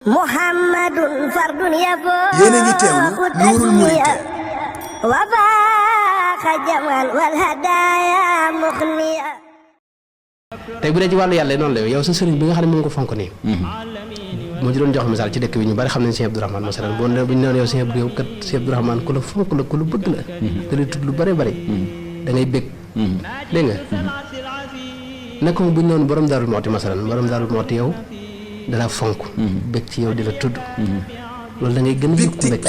Muhammadun fardun yaboo yéen a ngi teewlu Nuurul Muriid wa baaxa jamal wal hadaaya muxniya. tey bu dee ci wàllu yàlla noonu la yow sa sëriñ bi nga xam ne moom ko fonk nii moo ci doon jox misaal ci dëkk bi ñu bari xam nañ Sëñ Abdourahmane masalan boo ne bu ñu naan yow Sëñ Abdou yow kat Sëñ Abdourahmane ku la fonk la ku la bëgg la da lay tudd lu bari bari da ngay bég dégg nga nekko bu ñu noonu borom Daarul Muxti masalan borom Daarul Muxti yow dala fonk bég ci yow di la tudd loolu da ngay gën a yëkku nag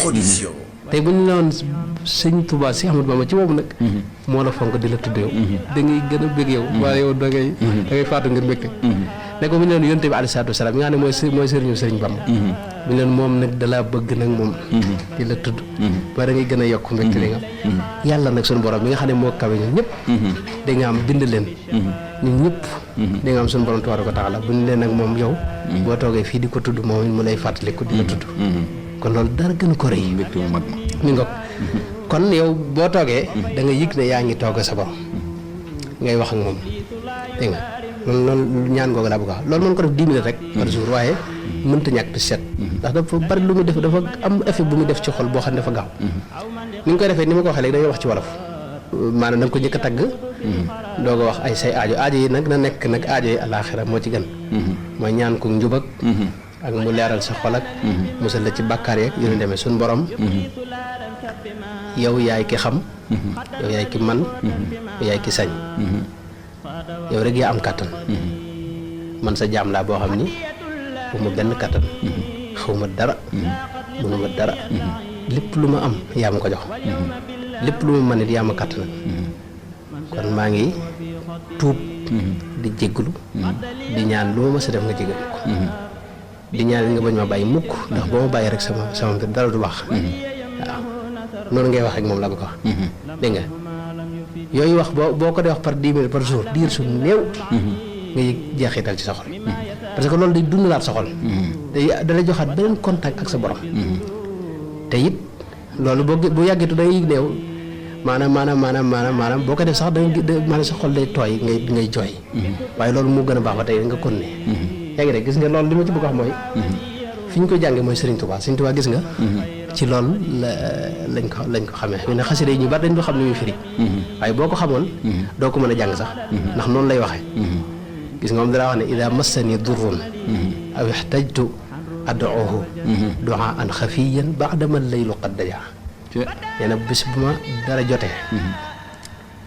tey bu ñu noonu Sëñ Tuubaa si Ahmadu Bamba ci boobu nag moo la fonk di la tudd yow da ngay gën a bég yow waaye yow da ngay faatu ngir mbégte ne ko bu ñu leen yonte bi alayhi salaatu wasalaam nga xam ne mooy sëriñu sëriñ Bamba bu ñu leen moom nag dalaa bëgg nag moom di la tudd ba da ngay gën a yokk mbégte li nga yàlla nag suñu borom bi nga xam ne moo kawe ñun ñëpp da nga am bind leen ñun ñëpp da nga am suñu borom tabaaraka wa taala bu ñu leen nag moom yow boo toogee fii di ko tudd moom mu lay fàttaliku di la tudd kon loolu dara gën ko rëy mi ngoog kon yow boo toogee da nga yëg ne yaa ngi toog sa borom ngay wax ak moom dégg nga loolu ñaan googu laa bëgg a wax loolu mën ko def 10 minutes rek par jour waaye mënta ñàkk di set ndax dafa bari lu muy def dafa am effet bu muy def ci xol boo xam ne dafa gaaw ni nga koy defee ni ma ko waxee léegi da ngay wax ci wolof maanaam da nga ko njëkk a tagg doo ko wax ay say aajo yi nag na nekk nag aajo yi àllaaxira moo ci gën mooy ñaan ko njub ak mu leeral sa xol ak musal la ci bàkkaar yeeg yu ñu demee suñu borom yow yaay ki xam yow yaay ki man yow yaay ki sañ yow rek yaa am kàttan man sa jaam laa boo xam ni bu ma benn kàttan xaw ma dara mënuma dara lépp lu ma am yaa ma ko jox lépp lu ma mën it yaa ma kàttan kon maa ngi tuub di jégglu di ñaan lu ma mës a def nga jégal ko di ñaan nga bañ ma bàyyi mukk ndax boo ma bàyyi rek sama mbir dara du baax waaw noonu ngay wax ak moom la ko wax dégg nga yooyu wax boo ko dee wax par 10 minutes par jour diir su néew nga yëg jeexital ci sa xol parce que loolu day dundalaat sa xol dalay joxaat beneen contact ak sa borom te it loolu boo yàggeetu da ngay yëg néew maanaam boo ko def sax maanaam sa xol day tooy ngay jooy waaye loolu moo gën a baax ba tey nga kon ne yaa ngi rek gis nga loolu li ma ci bëgg wax mooy fi ñu ko jàngee mooy Serigne Touba gis nga ci loolu lañ ko xamee fi ne xasida yi ñu bari dañ do xam ne muy firi waaye boo ko xamoon doo ko mën a jàng sax ndax noonu lay waxee gis nga moom dara wax ne ida massani durrun aw ihtajtu ad'uhu du'aan xafiyan ba'dama laylu qad daja nee na bis bu ma dara jotee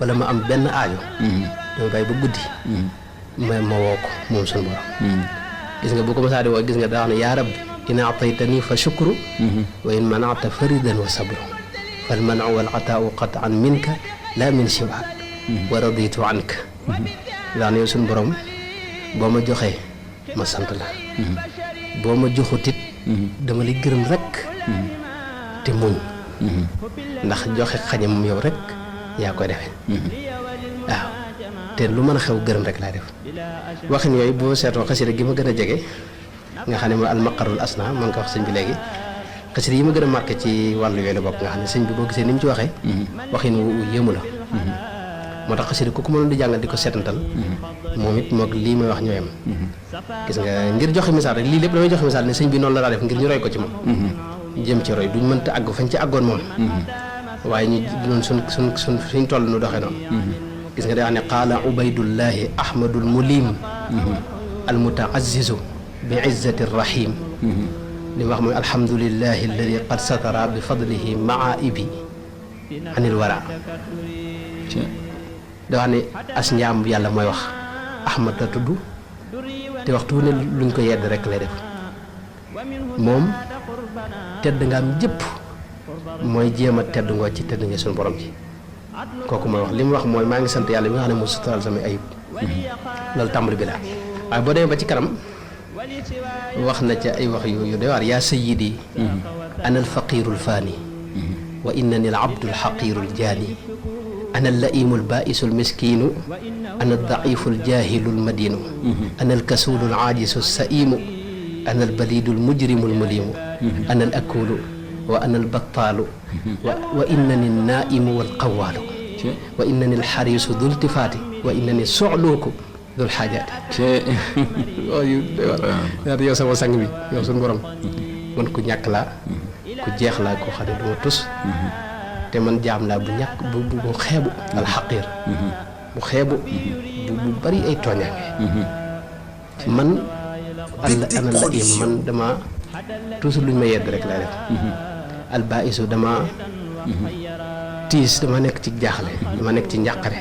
wala ma am benn aajo dama bàyyi ba guddi ma woo ko moom suñu borom gis nga bu ko masaa di woo gis nga daa wax ne yaa rabbi in ataytani fa shukru wa in manata faridan wa sabru fal manu wal ataau qatan minka la min siwaak wa raditu anka daa ne yow suñu borom boo ma joxee ma sant la boo ma joxutit dama lay gërëm rek te muñ ndax joxe xañe moom yow rek yaa koy defee waaw te lu mën a xew gërëm rek laay def waxin yooyu boo seetoo xasida gi ma gën a jege nga xam ne mooy almaqarul asna mën ko wax sëñ bi léegi xasida yi ma gën a marqué ci wàllu yooyu la bokk nga xam ne sëñ bi boo gisee ni mu ci waxee waxin wu yéemu la moo tax xasida ku ko mënoon di jàngal di ko seetantal moom it moog lii may wax ñooyam gis nga ngir joxe misaal rek lii lépp damay joxe misaal ne sëñ bi noonu la daa def ngir ñu roy ko ci moom jëm ci roy duñ mënta àgg fañ ci àggoon moom waaye ñu noonu suñ toll nu doxee noonu gis nga day wax ne qaala ubaydullahi ahmadul mulim al mutaazizu bi izzati rahim li wax mooy alhamdulillahi alladi qad satara bi fadlihi maaibi anil wara da wax ne as njaam yàlla mooy wax ahmad la tudd te waxtu ne luñ ko yedd rek lay def moom tedd nga am jëpp mooy jéem a tedd ngoo ci tedd nga suñu borom ci kooku mooy wax li mu wax mooy maa ngi sant yàlla mi nga xam ne moo suturaal samay ayib loolu tàmbali bi la waaye boo demee ba ci kanam wax na ca ay wax yu doy waar yaa sayyidi ana alfaqiru alfaani wa innani alabdu alxaqiru aljaani ana allaimu albaisu almiskinu ana aldaifu aljahilu almadinu ana alkasulu alaajisu alsaimu ana albalidu almujrimu almulimu ana alakulu wa ana albattaalu wa innani alnaimu walqawaalu wa innani alxarisu du ltifaati wa innani soxluuku dul xaajaati yow sama sang bi yow suñu borom man ku ñàkk laa ku jeex laa koo xam ne du ma tus te man jaam laa bu ñàkk bu xeebu alxaqiir bu xeebu bu bari ay tooñaange man ana la im man dama toujours luñ ma yedd rek lay def albaisu dama tiis dama nekk ci jaaxle dama nekk ci njàqare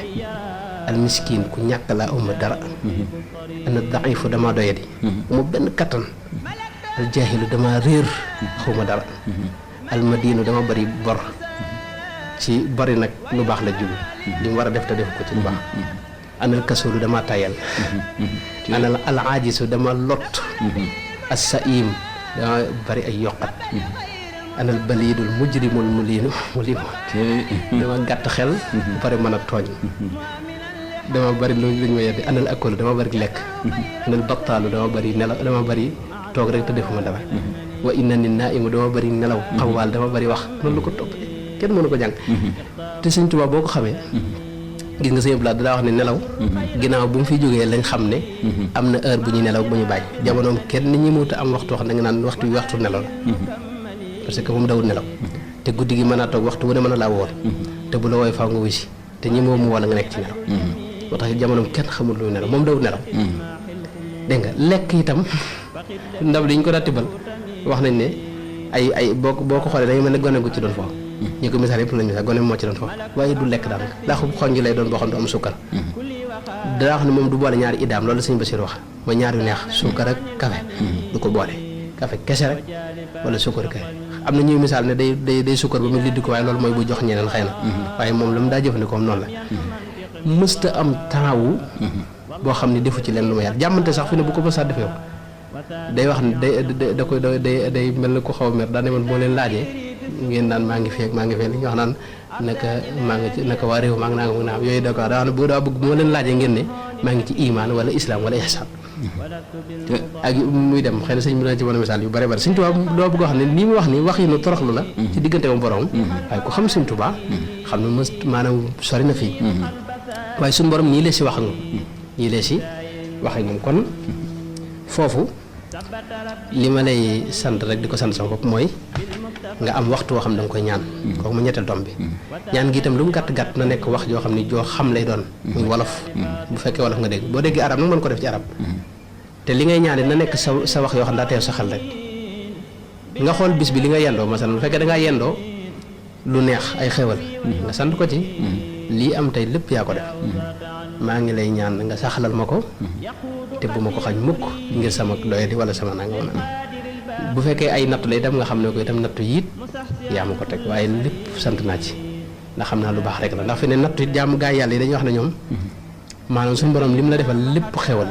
almiskin ku ñàkk laa uma dara ana daifu dama doyadi uma benn kattan aljaahilu dama réer xawma dara almadinu dama bari bor ci bari nag lu baax la jublu li mu war a def te def ko ci lu baax anal kasulu dama tayal anal al ajisu dama lot as-saim dama bari ay yokkat anal balidul mujrimul mulimu dama gàtt xel bu pare mën a tooñ dama bari lu lañ ma yeddi anal akolu dama bari lekk anal battaalu dama bari nelaw dama bari toog rek te defuma dara wa inna ni naimu dama bari nelaw xawaal dama bari wax noonu lu ko topp kenn mënu ko jàng te Sëñ Tuubaa boo ko xamee gis nga sëñ Abdoulaye daa wax ne nelaw ginnaaw bu mu fi jógee lañ xam ne am na heure bu ñuy nelaw bu ñu bàyyi jamonoom kenn ñi muuta am waxtu wax da nga naan waxtu bi waxtu nelaw la parce que moom dawul nelaw te guddi gi mën naa toog waxtu wu ne mën a laa woor te bu la wooy faaw nga wusi te ñi moom mu wala nga nekk ci nelaw moo tax jamonoom kenn xamul lu nelaw moom dawul nelaw dégg nga lekk itam ndab li ñu ko daa tibbal wax nañ ne ay boo ko xoolee da nga mel ne gone gu ci doon foofu ñi ko misaal yëpp lañ misaal gone moo ci doon foofu waaye du lekk daanaka daa ko xonj lay doon boo xam ne du am sukkar daa wax ne moom du boole ñaari idaam loolu sëñ Basiir wax mooy ñaar yu neex sukkar ak café du ko boole café kese rek wala sukkar kay am na ñuy misaal ne day sukkar ba mu liddi ko waaye loolu mooy bu jox ñeneen xëy na waaye moom la mu daa jëfandikoo noonu la mësta am taawu boo xam ne defu ci leen lu ma yar jàmmante sax fi ne bu ko mësaa defee day wax ne da koy day mel ne ko xaw a mer daa ne man moo leen laajee ngeen naan maa ngi fee li ñu wax naan naka waa réew maa ngi nangam naam yooyu d'accord daa wax ne bu daa bëgg bu ma leen laajee ngeen ne maa ngi ci iman wala islam wala ihsan ak muy dem xëy na sëñ bi dana ci mën a misaal yu bare bare Sëñ Tuubaa doo bëgg wax ne lii mu wax ni wax yi nu toroxlu la ci diggante moom borom waaye ku xam Sëñ Tuubaa xam ne mës maanaam sori na fii waaye suñu borom nii lee si wax ak moom nii lee si wax ak moom kon foofu li ma lay sant rek di ko sant sama bopp mooy nga am waxtu woo xam ne da nga koy ñaan kooku mu ñetteel tom bi ñaan gi itam lu mu gàtt-gàtt na nekk wax joo xam ne joo xam lay doon muy wolof bu fekkee wolof nga dégg boo déggee arab nag mën ko def ci arab te li ngay ñaan na nekk sa wax yoo xam ne daa teew sa xel rek nga xool bis bi li nga yendoo masalan bu fekkee da ngaa yendoo lu neex ay xewal nga sant ko ci lii am tey lépp yaa ko def maa ngi lay ñaan nga saxalal ma ko te bu ma ko xañ mukk ngir sama doyadi wala sama nangam bu fekkee ay nattu lay dem nga xam ne ko itam nattu yiit yaa ma ko teg waaye lépp sant naa ci ndax xam naa lu baax rek la ndax fi ne nattu it jaamu gaay yàlla yi dañuy wax ne ñoom maanaam suñu borom lim la defal lépp xewal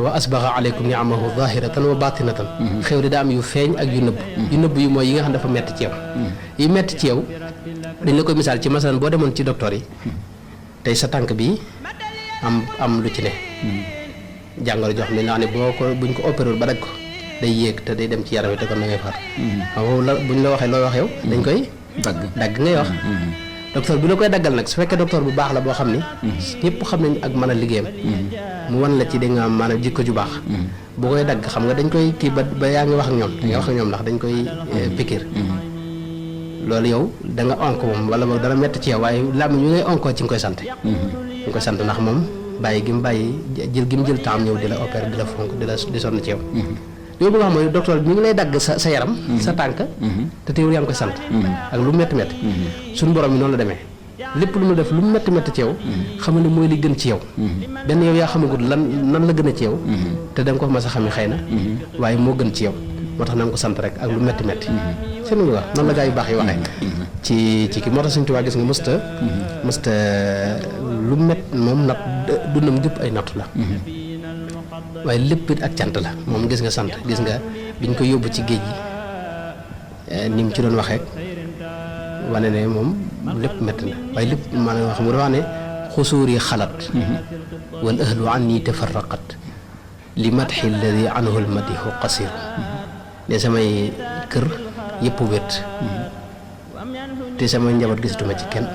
wa asbaxa aleykum ni'amahu zahiratan wa batinatan xew di daa am yu feeñ ak yu nëbb yu mooy yi nga xam dafa metti ci yow yi metti ci yow dañ la koy misaal ci masalan boo demoon ci docteur yi tey sa tànk bi am lu ci ne jàngoro jox mi nga xam ne buñ ko opéré ba daj ko day yéeg te day dem ci yaram wi te kon na ngay far xam la buñ la waxee looy wax yow dañ koy dagg ngay wax docteur bi la koy daggal nag su fekkee docteur bu baax la boo xam ni ñëpp xam nañ ak mën a liggéeyam mu wan la ci da nga maanaam jikko ju baax bu koy dagg xam nga dañ koy kii ba yaa ngi wax ak ñoom da nga wax ak ñoom ndax dañ koy pikiir loolu yow da nga onk moom wala boog dana metti ci yow waaye làmmiñ ñu ngay onkoo ci nga koy sant nga koy sant ndax moom bàyyi gi mu bàyyi jël gi mu jël temps ñëw di la opérer di la fonk di sonn ci yow yow bi nga xam mooy docteur bi mi ngi lay dagg sa yaram sa tànk te teewul yaa ngi koy sant ak lu mu métti métti suñu borom yi noonu la demee lépp lu mu def lu mu métti métti ci yow xamal ne mooy li gën ci yow benn yow yaa xamagul nan la gën a ci yow te da nga ko mas a xamee xëy na waaye moo gën ci yow moo tax na nga ko sant rek ak lu métti métti seen nga wax noonu la gaa yu baax yi waxee ci kii moo tax Sëñ Tuubaa gis nga mësta lu mett moom nat dundam gépp ay nattu la waaye lépp it ak cant la moom gis nga sant gis nga biñ ko yóbbu ci géej gi ni mu ci doon waxee wane ne moom lépp métti na waaye lépp maanaam xam nga dafa wax ne xusuur yi xalat wal ahlu anni tafarraqat li madxi alladi anhu al madihu qasir ne samay kër yëpp wét te samay njaboot gisatuma ci kenn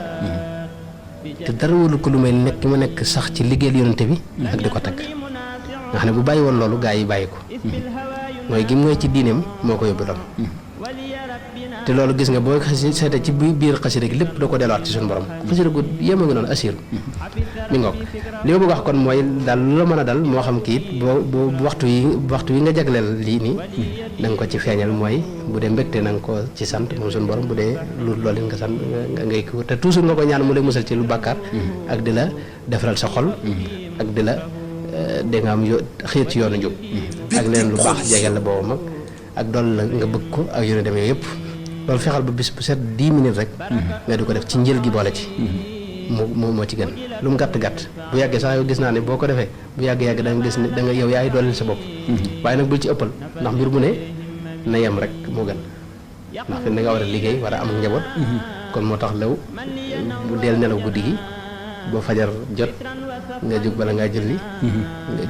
te dara wóolu ko lu may nekk ki ma nekk sax ci liggéeyal yonente bi ak di ko tagg nga xam ne bu bàyyi woon loolu gaa yi bàyyi ko mooy gi mooy ci diineem moo ko yóbbu loolu te loolu gis nga boo seetee ci biir xasida gi lépp da ko delluwaat ci suñu borom xasida gu yéema nga noonu asiru mi ngoog li ma bëgg wax kon mooy daal lu la mën a dal moo xam kii it boo waxtu yi nga jagleel lii nii da nga ko ci feeñal mooy bu dee mbégte na nga ko ci sant moom suñu borom bu dee loolu nga sant ngay ko te toujours nga ko ñaan mu lay musal ci lu bàkkaar ak di la defaral sa xol ak di la da nga am xiir ci yoonu njub ak leneen lu baax jegeel la boobu mag ak dool la nga bëgg ko ak yónne demee yëpp loolu fexal ba bis bu set 10 minutes rek nga di ko def ci njël gi boole ci moo ci gën lu mu gàtt bu yàggee sax yow gis naa ne boo ko defee bu yàgg da nga gis ne da nga yow yaay dooleel sa bopp waaye nag bul ci ëppal ndax mbir mu ne na yem rek moo gën ndax fi da nga war a liggéey war a am njaboot kon moo tax law bu deel nelaw guddi gi boo fajar jot nga jóg bala ngaa julli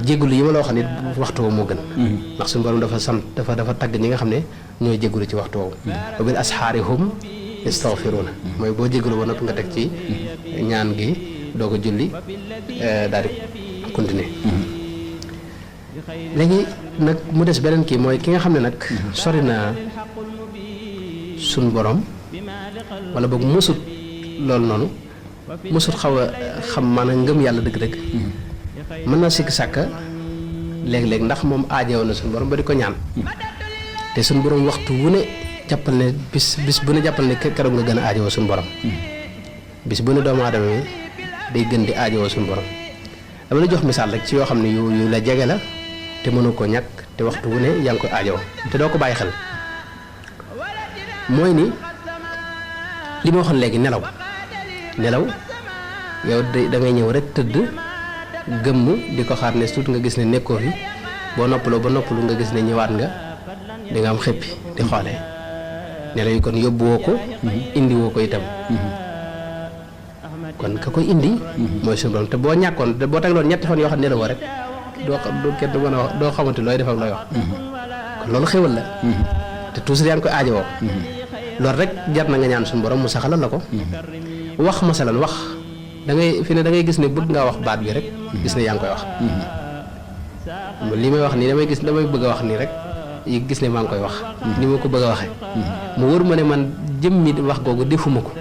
jéggulu yi ma la wax nit waxtu woowu moo gën ndax suñu borom dafa sant dafa tagg ñi nga xam ne ñooy jéggulu ci waxtu woowu wa bil asxaari hum yastaghfiruuna mooy boo jéggulu ba noppi nga teg ci ñaan gi doo ko julli daal di continuer léegi nag mu des beneen kii mooy ki nga xam ne nag sori na suñ borom wala boog mësut loolu noonu mësut xaw a xam maanaam ngëm yàlla dëgg-dëgg mën na sikk sàkka léeg-léeg ndax moom aajowoon na suñu borom ba di ko ñaan te suñu borom waxtu wu ne jàppal ne bis bu ne jàppal ne keroog nga gën a aajowoo suñu borom bis bu ne doomu aadama yi day gën di aajowoo suñu borom dama la jox misaal rek ci yoo xam ne yu la jege la te mënu ko ñàkk te waxtu wu ne yaa ngi koy aajowoo te doo ko bàyyi xel mooy ni li ma waxoon léegi nelaw yow da ngay ñëw rek tëdd gëmm di ko xaar ne suut nga gis ne nekkoo fi boo noppaloo ba noppalu nga gis ne ñëwaat nga di nga am xëppi di xoolee nelaw yi kon yóbbuwoo ko indi woo ko itam kon ka koy indi mooy suñu borom te boo ñàkkoon te boo tegloon ñetti fan yoo xam ne nelawoo rek doo kenn du mën a wax doo xamante looy def ak looy wax kon loolu xéwal la te toujours yaa ngi koy aajowoo loolu rek jar na nga ñaan suñu borom mu saxalal la ko wax masalan wax da ngay fi ne da ngay gis ne bëgg ngaa wax baat bi rek gis ne yaa ngi koy wax li may wax nii damay bëgg a wax nii rek yi gis ne maa ngi koy wax ni ma ko bëgg a waxee mu wóor ma ne man jëmmi wax googu defuma ko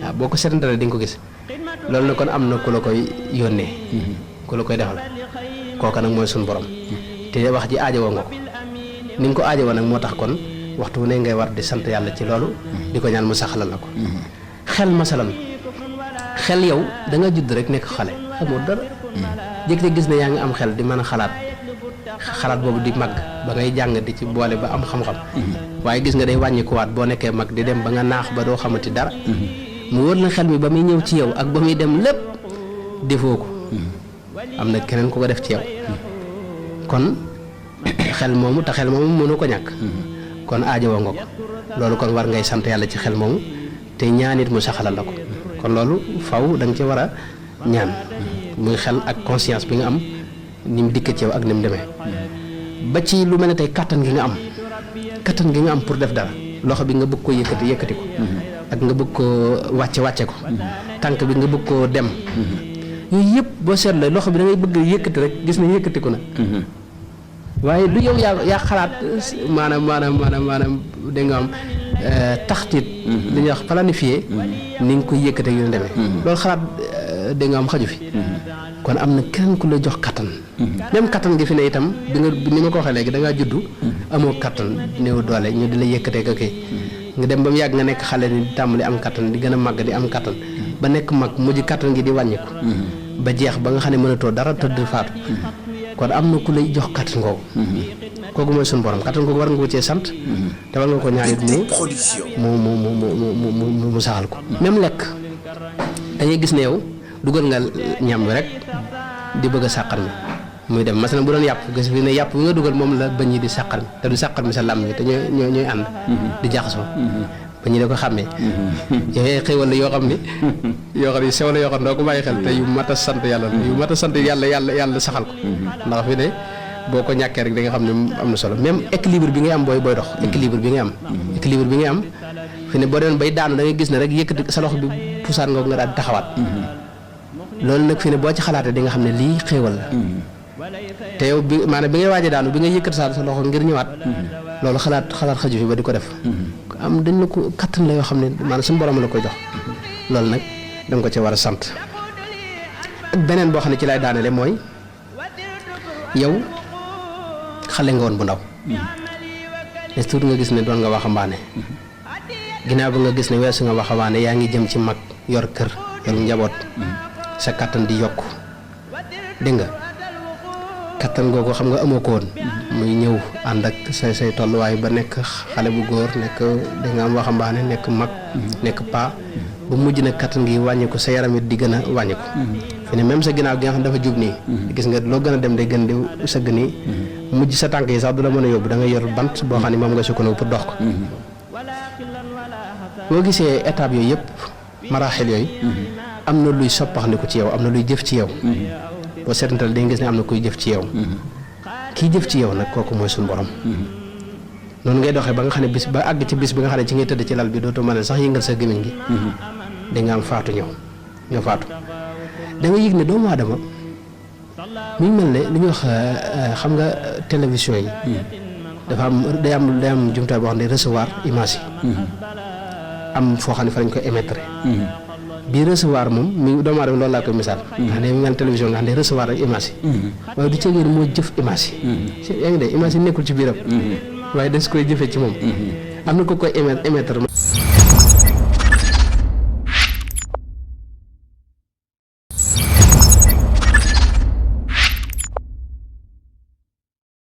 waaw boo ko seetantalee di nga ko gis loolu nag kon am na ku la koy yónnee ku la koy defal kooka nag mooy suñu borom te wax ji aajowoo nga ko ni nga ko aajowoo nag moo tax kon waxtu wu ne ngay war di sant yàlla ci loolu di ko ñaan mu saxalal la ko xel masalan xel yow da nga judd rek nekk xale xamoo dara jékki-jékki gis ne yaa ngi am xel di mën a xalaat boobu di mag ba ngay jàng di ci boole ba am xam-xam waaye gis nga day wàññikuwaat boo nekkee mag di dem ba nga naax ba doo xamati dara mu wóor la xel mi ba muy ñëw ci yow ak ba muy dem lépp defoo ko am na keneen ku ko def ci yow kon xel moomu te xel moomu mënu ko ñàkk kon aajowoo nga ko loolu kon war ngay sant yàlla ci xel moomu te ñaanit mu saxalal la ko kon loolu faw da nga ci war a ñaan muy xel ak conscience bi nga am ni mu dikk ci yow ak ni mu demee ba ci lu mel ne tey kattan gi nga am pour def dara loxo bi nga bëgg ko yëkkati ko ak nga bëgg ko wàcce ko tànk bi nga bëgg koo dem yooyu yëpp boo seetloo loxo bi da ngay bëgg yëkkati rek gis ne yëkkati ko na waaye lu yow yaa xalaat maanaam da nga am taxtit li ñuy wax planifié ni nga koy yëkkate yu demee loolu xalaat da nga am xaju fi kon am na keneen ku la jox kattan même kattan gi fi ne itam bi nga ni ma ko waxee léegi da ngaa juddu amoo kattan néew doole ñu di la yëkkatee ko kii nga dem ba mu yàgg nga nekk xale ni di tàmbali am kattan di gën a màgg di am kattan ba nekk mag mujj kattan gi di wàññiku ba jeex ba nga xam ne mënatoo dara tëdd faatu kon am na ku lay jox kattan googu kooku mooy suñu borom kattan googu war nga ko cee sant te war nga ko ñaanit mu saxal ko même lekk dañuy gis ne yow dugal nga ñam wi rek di bëgg a sàqar mi muy dem masalan bu doon yàpp gis fi ne yàpp bi nga dugal moom la bëñ yi di sàqar mi te du sàqar mi sa làmm mi te ñooy ànd di jaxasoo ba ñu da ko xàmmee yooyu xéwal la yoo xam ni sew la yoo xam ne doo ko bàyyi xel te yu mat a sant yàlla yu mat a sant yàlla saxal ko ndax fi ne boo ko ñàkkee rek da nga xam ne am na solo même équilibre bi ngay am booy dox équilibre bi ngay am fi ne boo doon bay daanu da ngay gis ne rek yëkkati sa loxo bi pusaan nga daal di taxawaat loolu nag fi ne boo ci xalaatee di nga xam ne lii xéewal la te yow bi maanaam bi ngay waaje daanu bi nga yëkkat sa loxo ngir ñëwaat loolu xalaat xaju fi ba di ko def am dañ la ko kattan la yoo xam ne maanaam suñu borom la ko jox loolu nag danga ko ci war a sant ak beneen boo xam ne ci lay daanele mooy yow xale nga woon bu ndaw est tuuti nga gis ne doon nga waxambaane ginnaaw ba nga gis ne weesu nga waxambaane yaa ngi jëm ci mag yor kër yor njaboot sa kattan di yokk dégg nga kattan googu xam nga amoo ko woon muy ñëw ànd ak say tolluwaay ba nekk xale bu góor nekk da nga am waxambaane nekk mag nekk paa ba mujj nag kattan gi wàññiku sa yaram it di gën a wàññiku fi ne même sa ginnaaw gi nga xam dafa jub nii gis nga loo gën a dem day gën di sëgg nii mujj sa tànk yi sax du la mën a yóbbu da nga yor bant boo xam ne moom nga sukkandiku pour dox ko boo gisee étape yooyu yëpp maraaxil yooyu am na luy soppaxndiku ci yow am na luy jëf ci yow boo seetantal dañu gis ne am na kuy jëf ci yow kii jëf ci yow nag kooku mooy suñu borom noonu ngay doxee ba nga xam ne bis ba àgg ci bis bi nga xam ne ci ngay tëdd ci lal bi dootoo mën a sax yëngal sa gémmiñ gi da nga am faatu ñëw nga faatu da nga yëg ne doomu aadama muy mel ne li ñuy wax xam nga télévision yi dafa am day am jumtuwaay boo xam ne recevoir image yi am foo xam ne fa lañ koy émettre bii recevoir moom mi doomu aadama loolu laa koy misaal nga ne mel télévision nga xam ne recevoir ak image yi waaye du ceegéen moo jëf image yi yaa ngi de image yi nekkul ci biiram waaye des koy jëfee ci moom am na ko koy émettre